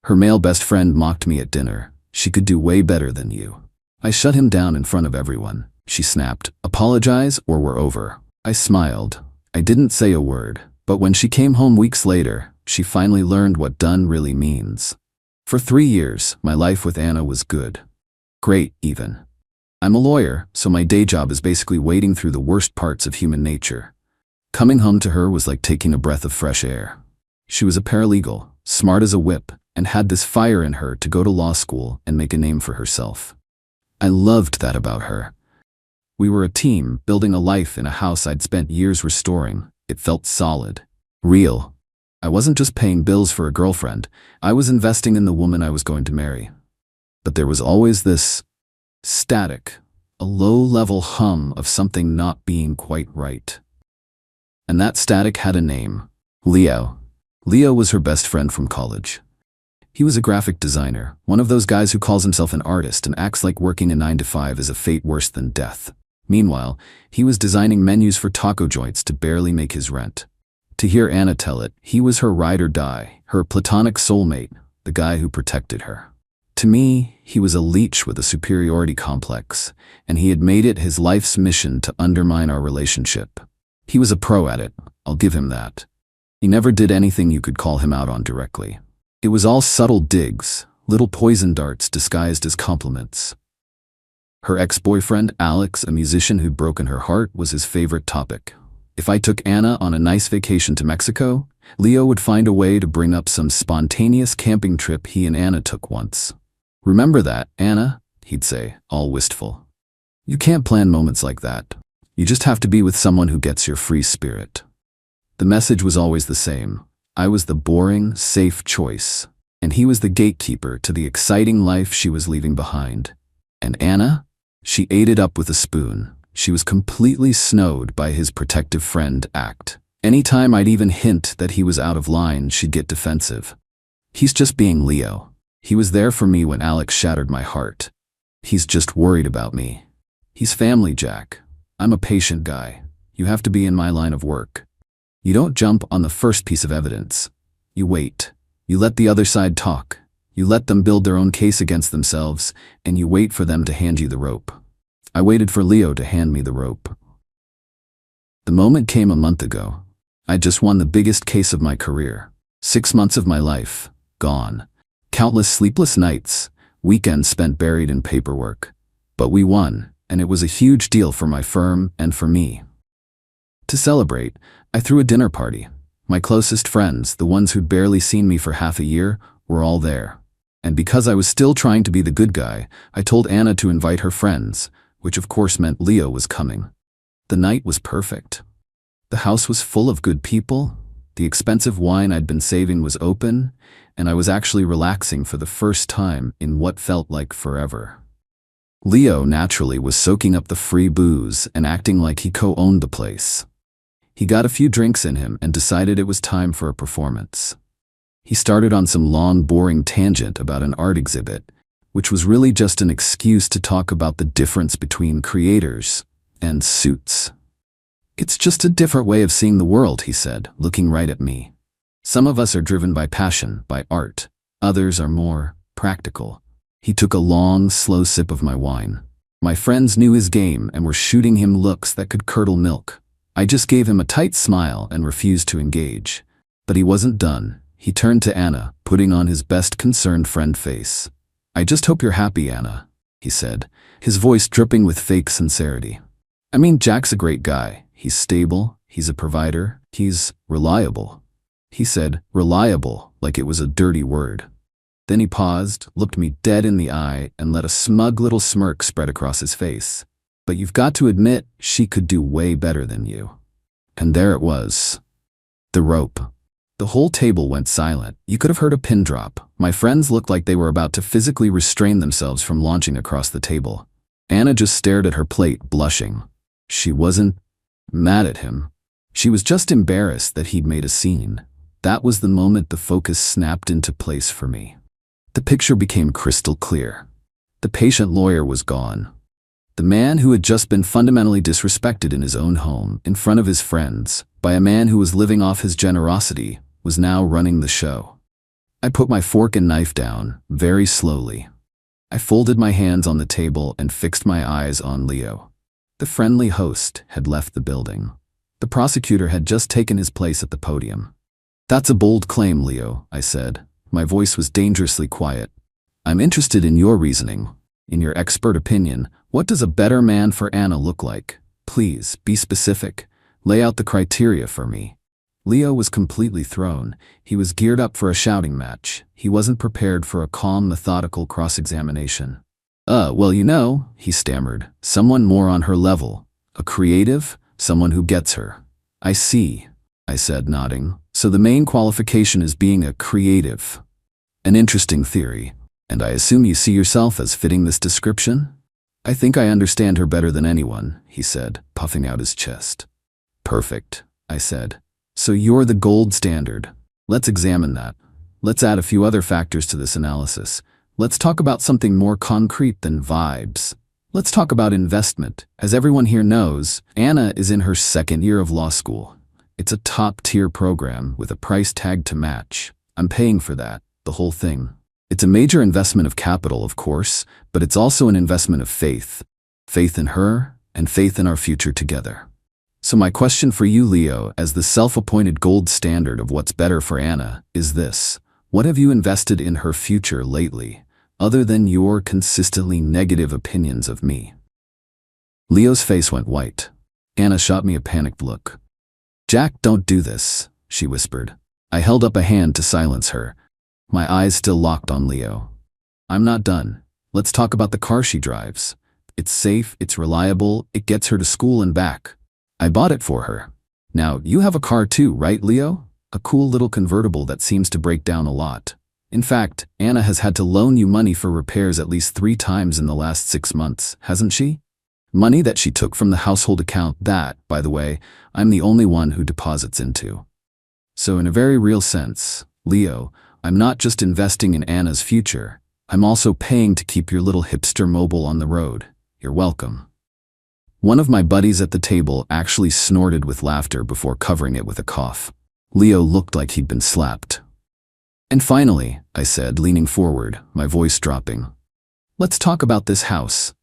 Her male best friend mocked me at dinner. She could do way better than you. I shut him down in front of everyone. She snapped, apologize or we're over. I smiled. I didn't say a word, but when she came home weeks later, she finally learned what done really means. For 3 years, my life with Anna was good. Great, even. I'm a lawyer, so my day job is basically wading through the worst parts of human nature. Coming home to her was like taking a breath of fresh air. She was a paralegal, smart as a whip, and had this fire in her to go to law school and make a name for herself. I loved that about her. We were a team, building a life in a house I'd spent years restoring. It felt solid, real. I wasn't just paying bills for a girlfriend, I was investing in the woman I was going to marry. But there was always this static, a low-level hum of something not being quite right. And that static had a name, Leo. Leo was her best friend from college. He was a graphic designer, one of those guys who calls himself an artist and acts like working a 9-to-5 is a fate worse than death. Meanwhile, he was designing menus for taco joints to barely make his rent. To hear Anna tell it, he was her ride or die, her platonic soulmate, the guy who protected her. To me, he was a leech with a superiority complex, and he had made it his life's mission to undermine our relationship. He was a pro at it, I'll give him that. He never did anything you could call him out on directly. It was all subtle digs, little poison darts disguised as compliments. Her ex-boyfriend, Alex, a musician who'd broken her heart, was his favorite topic. If I took Anna on a nice vacation to Mexico, Leo would find a way to bring up some spontaneous camping trip he and Anna took once. "Remember that, Anna?" he'd say, all wistful. "You can't plan moments like that. You just have to be with someone who gets your free spirit." The message was always the same. I was the boring, safe choice, and he was the gatekeeper to the exciting life she was leaving behind. And Anna? She ate it up with a spoon. She was completely snowed by his protective friend act. Anytime I'd even hint that he was out of line, she'd get defensive. "He's just being Leo. He was there for me when Alex shattered my heart. He's just worried about me. He's family, Jack. I'm a patient guy. You have to be in my line of work. You don't jump on the first piece of evidence. You wait. You let the other side talk. You let them build their own case against themselves, and you wait for them to hand you the rope." I waited for Leo to hand me the rope. The moment came a month ago. I just won the biggest case of my career. 6 months of my life, gone. Countless sleepless nights, weekends spent buried in paperwork. But we won, and it was a huge deal for my firm and for me. To celebrate, I threw a dinner party. My closest friends, the ones who'd barely seen me for half a year, were all there. And because I was still trying to be the good guy, I told Anna to invite her friends, which of course meant Leo was coming. The night was perfect. The house was full of good people, the expensive wine I'd been saving was open, and I was actually relaxing for the first time in what felt like forever. Leo naturally was soaking up the free booze and acting like he co-owned the place. He got a few drinks in him and decided it was time for a performance. He started on some long, boring tangent about an art exhibit, which was really just an excuse to talk about the difference between creators and suits. "It's just a different way of seeing the world," he said, looking right at me. "Some of us are driven by passion, by art. Others are more practical." He took a long, slow sip of my wine. My friends knew his game and were shooting him looks that could curdle milk. I just gave him a tight smile and refused to engage. But he wasn't done. He turned to Anna, putting on his best concerned friend face. "I just hope you're happy, Anna," he said, his voice dripping with fake sincerity. "I mean, Jack's a great guy. He's stable, he's a provider, he's reliable." He said reliable like it was a dirty word. Then he paused, looked me dead in the eye, and let a smug little smirk spread across his face. "But you've got to admit, she could do way better than you." And there it was. The rope. The whole table went silent. You could have heard a pin drop. My friends looked like they were about to physically restrain themselves from launching across the table. Anna just stared at her plate, blushing. She wasn't mad at him. She was just embarrassed that he'd made a scene. That was the moment the focus snapped into place for me. The picture became crystal clear. The patient lawyer was gone. The man who had just been fundamentally disrespected in his own home, in front of his friends, by a man who was living off his generosity, was now running the show. I put my fork and knife down, very slowly. I folded my hands on the table and fixed my eyes on Leo. The friendly host had left the building. The prosecutor had just taken his place at the podium. "That's a bold claim, Leo," I said. My voice was dangerously quiet. "I'm interested in your reasoning. In your expert opinion, what does a better man for Anna look like? Please, be specific. Lay out the criteria for me." Leo was completely thrown. He was geared up for a shouting match. He wasn't prepared for a calm, methodical cross-examination. Well, he stammered, "someone more on her level. A creative, someone who gets her." "I see," I said, nodding. "So the main qualification is being a creative. An interesting theory. And I assume you see yourself as fitting this description?" "I think I understand her better than anyone," he said, puffing out his chest. "Perfect," I said. "So you're the gold standard. Let's examine that. Let's add a few other factors to this analysis. Let's talk about something more concrete than vibes. Let's talk about investment. As everyone here knows, Anna is in her second year of law school. It's a top-tier program with a price tag to match. I'm paying for that, the whole thing. It's a major investment of capital, of course, but it's also an investment of faith. Faith in her and faith in our future together. So my question for you, Leo, as the self-appointed gold standard of what's better for Anna, is this. What have you invested in her future lately, other than your consistently negative opinions of me?" Leo's face went white. Anna shot me a panicked look. "Jack, don't do this," she whispered. I held up a hand to silence her. My eyes still locked on Leo. "I'm not done. Let's talk about the car she drives. It's safe, it's reliable, it gets her to school and back. I bought it for her. Now, you have a car too, right, Leo? A cool little convertible that seems to break down a lot. In fact, Anna has had to loan you money for repairs at least 3 times in the last 6 months, hasn't she? Money that she took from the household account that, by the way, I'm the only one who deposits into. So in a very real sense, Leo, I'm not just investing in Anna's future, I'm also paying to keep your little hipster mobile on the road. You're welcome." One of my buddies at the table actually snorted with laughter before covering it with a cough. Leo looked like he'd been slapped. "And finally," I said, leaning forward, my voice dropping, "let's talk about this house.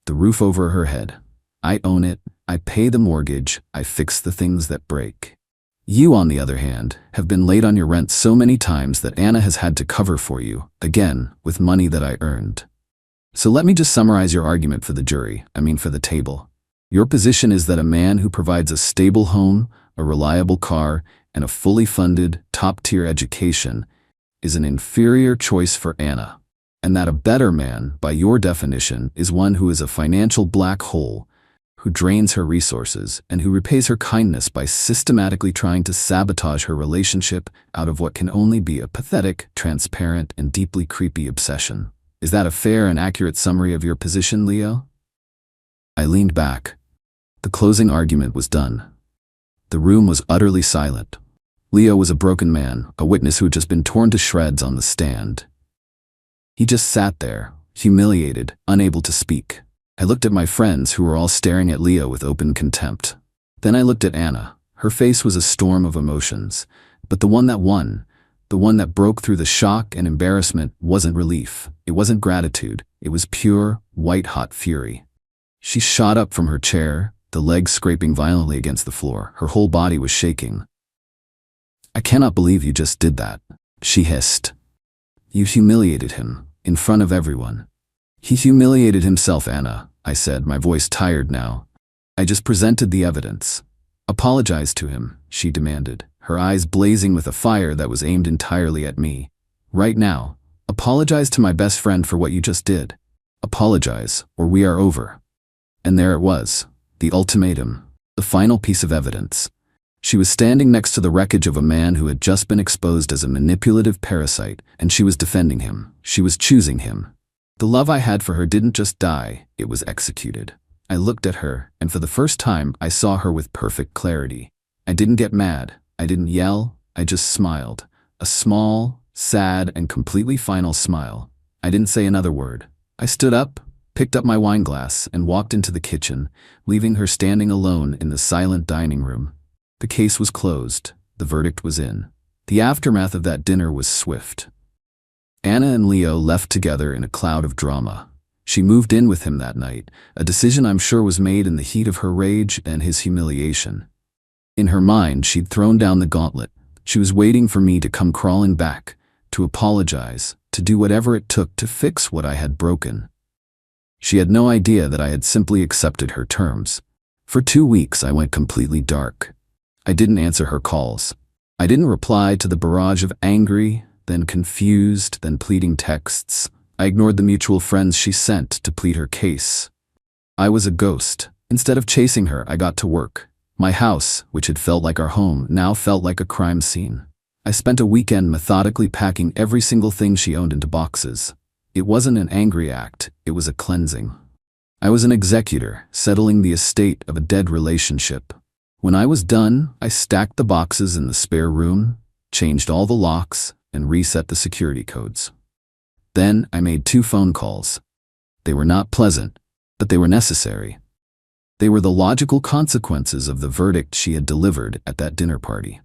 The roof over her head. I own it, I pay the mortgage, I fix the things that break. You, on the other hand, have been late on your rent so many times that Anna has had to cover for you, again, with money that I earned. So let me just summarize your argument for the jury, for the table. Your position is that a man who provides a stable home, a reliable car, and a fully funded, top-tier education is an inferior choice for Anna, and that a better man, by your definition, is one who is a financial black hole, who drains her resources, and who repays her kindness by systematically trying to sabotage her relationship out of what can only be a pathetic, transparent, and deeply creepy obsession. Is that a fair and accurate summary of your position, Leo?" I leaned back. The closing argument was done. The room was utterly silent. Leo was a broken man, a witness who had just been torn to shreds on the stand. He just sat there, humiliated, unable to speak. I looked at my friends who were all staring at Leo with open contempt. Then I looked at Anna. Her face was a storm of emotions. But the one that won, the one that broke through the shock and embarrassment, wasn't relief. It wasn't gratitude. It was pure, white-hot fury. She shot up from her chair, the legs scraping violently against the floor. Her whole body was shaking. "I cannot believe you just did that," she hissed. "You humiliated him, in front of everyone." "He humiliated himself, Anna," I said, my voice tired now. "I just presented the evidence." "Apologize to him," she demanded, her eyes blazing with a fire that was aimed entirely at me. "Right now, apologize to my best friend for what you just did. Apologize, or we are over." And there it was, the ultimatum, the final piece of evidence. She was standing next to the wreckage of a man who had just been exposed as a manipulative parasite, and she was defending him. She was choosing him. The love I had for her didn't just die, it was executed. I looked at her, and for the first time, I saw her with perfect clarity. I didn't get mad. I didn't yell. I just smiled. A small, sad, and completely final smile. I didn't say another word. I stood up, picked up my wine glass, and walked into the kitchen, leaving her standing alone in the silent dining room. The case was closed. The verdict was in. The aftermath of that dinner was swift. Anna and Leo left together in a cloud of drama. She moved in with him that night, a decision I'm sure was made in the heat of her rage and his humiliation. In her mind, she'd thrown down the gauntlet. She was waiting for me to come crawling back, to apologize, to do whatever it took to fix what I had broken. She had no idea that I had simply accepted her terms. For 2 weeks, I went completely dark. I didn't answer her calls. I didn't reply to the barrage of angry, then confused, then pleading texts. I ignored the mutual friends she sent to plead her case. I was a ghost. Instead of chasing her, I got to work. My house, which had felt like our home, now felt like a crime scene. I spent a weekend methodically packing every single thing she owned into boxes. It wasn't an angry act, it was a cleansing. I was an executor, settling the estate of a dead relationship. When I was done, I stacked the boxes in the spare room, changed all the locks, and reset the security codes. Then I made 2 phone calls. They were not pleasant, but they were necessary. They were the logical consequences of the verdict she had delivered at that dinner party.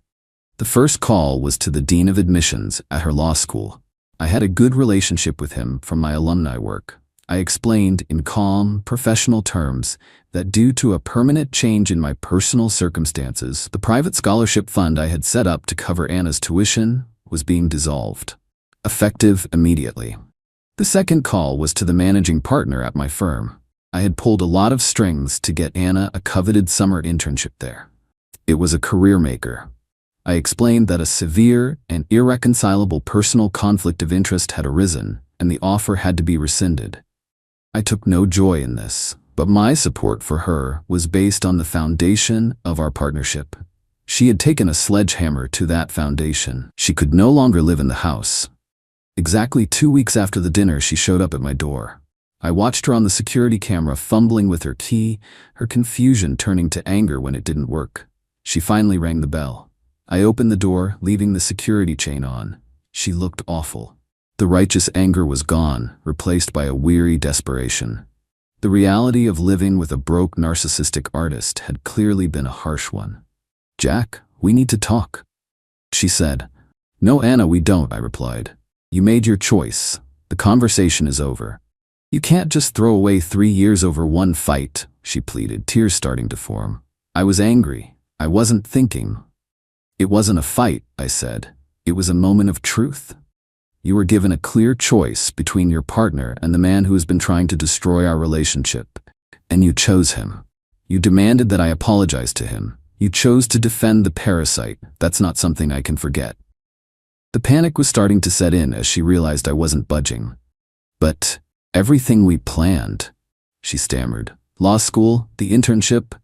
The first call was to the dean of admissions at her law school. I had a good relationship with him from my alumni work. I explained in calm, professional terms that due to a permanent change in my personal circumstances, the private scholarship fund I had set up to cover Anna's tuition was being dissolved, effective immediately. The second call was to the managing partner at my firm. I had pulled a lot of strings to get Anna a coveted summer internship there. It was a career maker. I explained that a severe and irreconcilable personal conflict of interest had arisen, and the offer had to be rescinded. I took no joy in this, but my support for her was based on the foundation of our partnership. She had taken a sledgehammer to that foundation. She could no longer live in the house. Exactly 2 weeks after the dinner, she showed up at my door. I watched her on the security camera fumbling with her key, her confusion turning to anger when it didn't work. She finally rang the bell. I opened the door, leaving the security chain on. She looked awful. The righteous anger was gone, replaced by a weary desperation. The reality of living with a broke narcissistic artist had clearly been a harsh one. "Jack, we need to talk," she said. "No, Anna, we don't," I replied. "You made your choice. The conversation is over." "You can't just throw away 3 years over one fight," she pleaded, tears starting to form. I was angry. I wasn't thinking. "It wasn't a fight," I said. "It was a moment of truth. You were given a clear choice between your partner and the man who has been trying to destroy our relationship, and you chose him. You demanded that I apologize to him. You chose to defend the parasite. That's not something I can forget." The panic was starting to set in as she realized I wasn't budging. "But everything we planned," she stammered. "Law school, the internship?"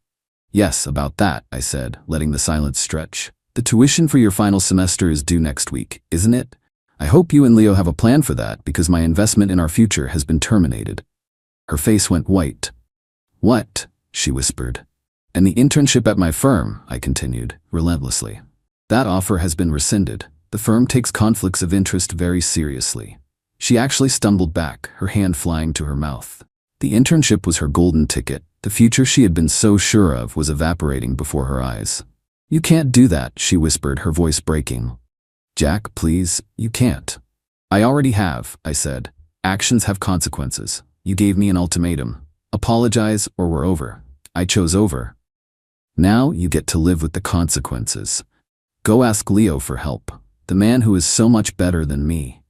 "Yes, about that," I said, letting the silence stretch. "The tuition for your final semester is due next week, isn't it? I hope you and Leo have a plan for that because my investment in our future has been terminated." Her face went white. "What?" she whispered. "And the internship at my firm," I continued, relentlessly. "That offer has been rescinded. The firm takes conflicts of interest very seriously." She actually stumbled back, her hand flying to her mouth. The internship was her golden ticket. The future she had been so sure of was evaporating before her eyes. "You can't do that," she whispered, her voice breaking. "Jack, please, you can't." "I already have," I said. "Actions have consequences. You gave me an ultimatum. Apologize or we're over. I chose over. Now you get to live with the consequences. Go ask Leo for help, the man who is so much better than me.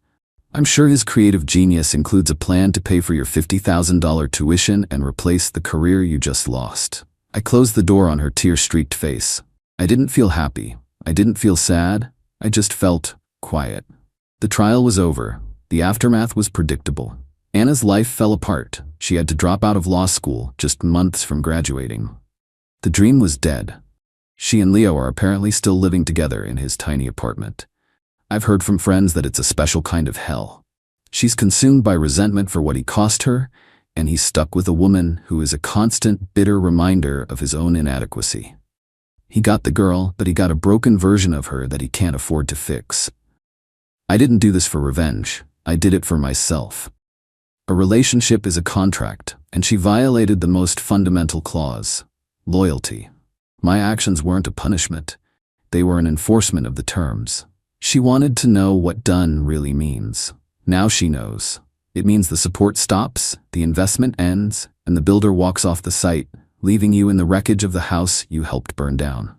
I'm sure his creative genius includes a plan to pay for your $50,000 tuition and replace the career you just lost." I closed the door on her tear-streaked face. I didn't feel happy. I didn't feel sad. I just felt quiet. The trial was over. The aftermath was predictable. Anna's life fell apart. She had to drop out of law school just months from graduating. The dream was dead. She and Leo are apparently still living together in his tiny apartment. I've heard from friends that it's a special kind of hell. She's consumed by resentment for what he cost her, and he's stuck with a woman who is a constant, bitter reminder of his own inadequacy. He got the girl, but he got a broken version of her that he can't afford to fix. I didn't do this for revenge. I did it for myself. A relationship is a contract, and she violated the most fundamental clause: loyalty. My actions weren't a punishment. They were an enforcement of the terms. She wanted to know what done really means. Now she knows. It means the support stops, the investment ends, and the builder walks off the site, leaving you in the wreckage of the house you helped burn down.